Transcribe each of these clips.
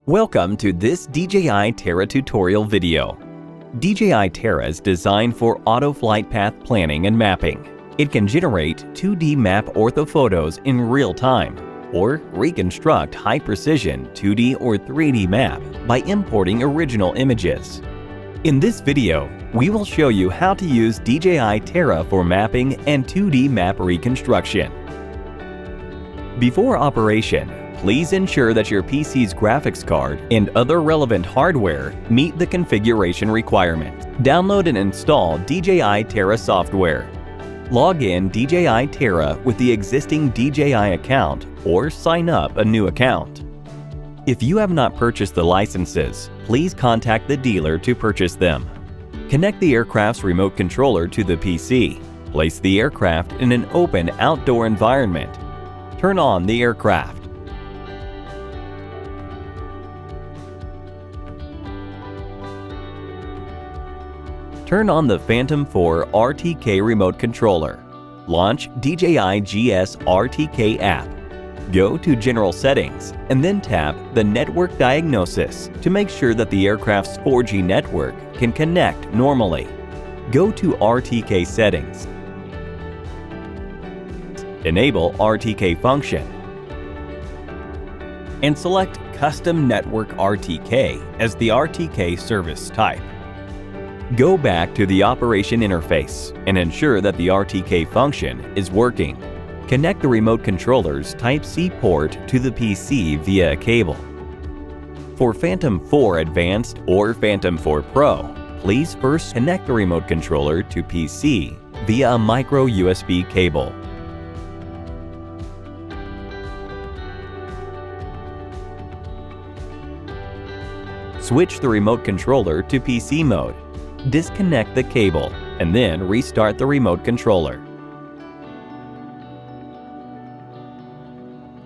Welcome to this DJI Terra tutorial video. DJI Terra is designed for auto flight path planning and mapping. It can generate 2D map orthophotos in real time or reconstruct high-precision 2D or 3D map by importing original images. In this video, we will show you how to use DJI Terra for mapping and 2D map reconstruction. Before operation, please ensure that your PC's graphics card and other relevant hardware meet the configuration requirements. Download and install DJI Terra software. Log in DJI Terra with the existing DJI account or sign up a new account. If you have not purchased the licenses, please contact the dealer to purchase them. Connect the aircraft's remote controller to the PC. Place the aircraft in an open outdoor environment. Turn on the aircraft. Turn on the Phantom 4 RTK remote controller. Launch DJI GS RTK app. Go to General Settings and then tap the Network Diagnosis to make sure that the aircraft's 4G network can connect normally. Go to RTK Settings. Enable RTK function and select Custom Network RTK as the RTK service type. Go back to the operation interface and ensure that the RTK function is working. Connect the remote controller's Type-C port to the PC via a cable. For Phantom 4 Advanced or Phantom 4 Pro, please first connect the remote controller to PC via a micro USB cable. Switch the remote controller to PC mode. Disconnect the cable and then restart the remote controller.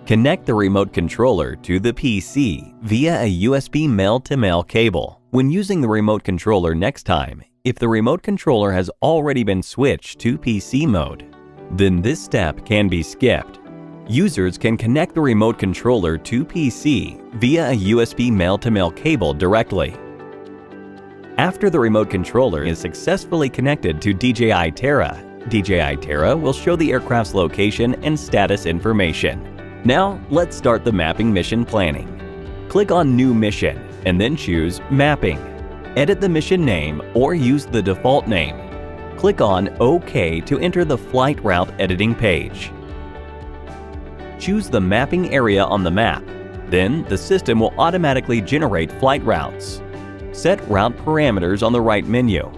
Connect the remote controller to the PC via a USB male-to-male cable. When using the remote controller next time, if the remote controller has already been switched to PC mode, then this step can be skipped. Users can connect the remote controller to PC via a USB male-to-male cable directly. After the remote controller is successfully connected to DJI Terra, DJI Terra will show the aircraft's location and status information. Now, let's start the mapping mission planning. Click on New Mission and then choose Mapping. Edit the mission name or use the default name. Click on OK to enter the flight route editing page. Choose the mapping area on the map. Then, the system will automatically generate flight routes. Set route parameters on the right menu.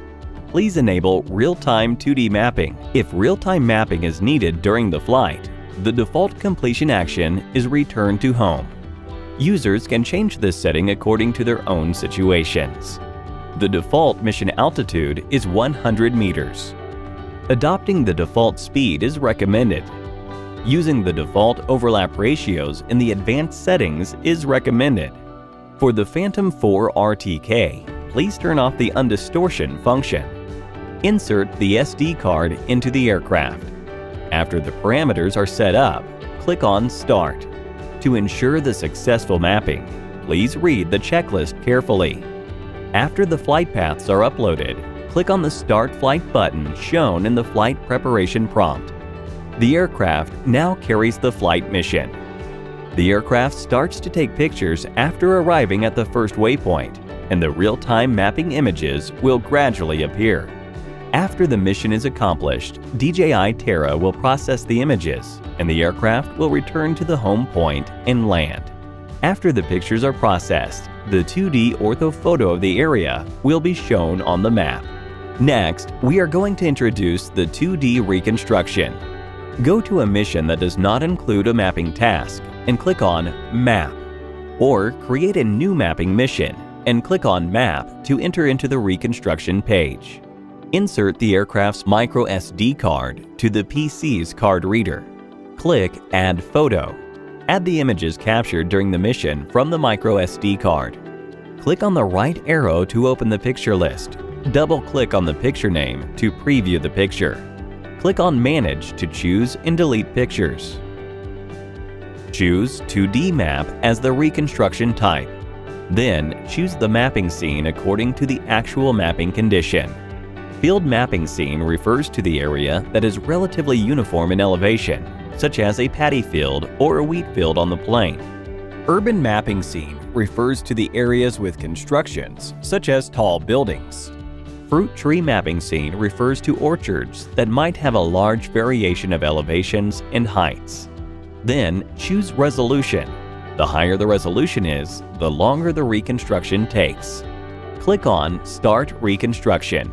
Please enable real-time 2D mapping. If real-time mapping is needed during the flight, the default completion action is return to home. Users can change this setting according to their own situations. The default mission altitude is 100 meters. Adopting the default speed is recommended. Using the default overlap ratios in the advanced settings is recommended. For the Phantom 4 RTK, please turn off the undistortion function. Insert the SD card into the aircraft. After the parameters are set up, click on Start. To ensure the successful mapping, please read the checklist carefully. After the flight paths are uploaded, click on the Start Flight button shown in the flight preparation prompt. The aircraft now carries the flight mission. The aircraft starts to take pictures after arriving at the first waypoint, and the real-time mapping images will gradually appear. After the mission is accomplished, DJI Terra will process the images, and the aircraft will return to the home point and land. After the pictures are processed, the 2D orthophoto of the area will be shown on the map. Next, we are going to introduce the 2D reconstruction. Go to a mission that does not include a mapping task and click on Map, or create a new mapping mission and click on Map to enter into the reconstruction page. Insert the aircraft's micro SD card to the PC's card reader. Click Add Photo. Add the images captured during the mission from the micro SD card. Click on the right arrow to open the picture list. Double-click on the picture name to preview the picture. Click on Manage to choose and delete pictures. Choose 2D Map as the reconstruction type. Then, choose the mapping scene according to the actual mapping condition. Field mapping scene refers to the area that is relatively uniform in elevation, such as a paddy field or a wheat field on the plain. Urban mapping scene refers to the areas with constructions, such as tall buildings. Fruit tree mapping scene refers to orchards that might have a large variation of elevations and heights. Then, choose resolution. The higher the resolution is, the longer the reconstruction takes. Click on Start Reconstruction.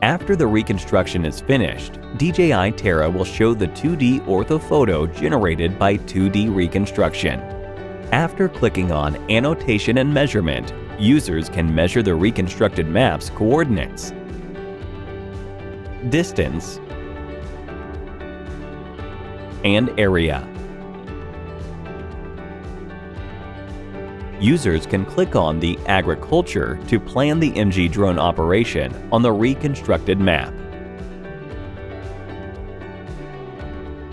After the reconstruction is finished, DJI Terra will show the 2D orthophoto generated by 2D Reconstruction. After clicking on Annotation and Measurement, users can measure the reconstructed map's coordinates, distance, and area. Users can click on the Agriculture to plan the MG drone operation on the reconstructed map.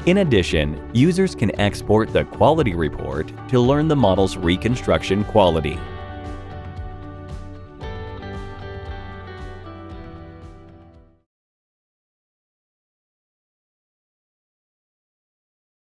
In addition, users can export the quality report to learn the model's reconstruction quality.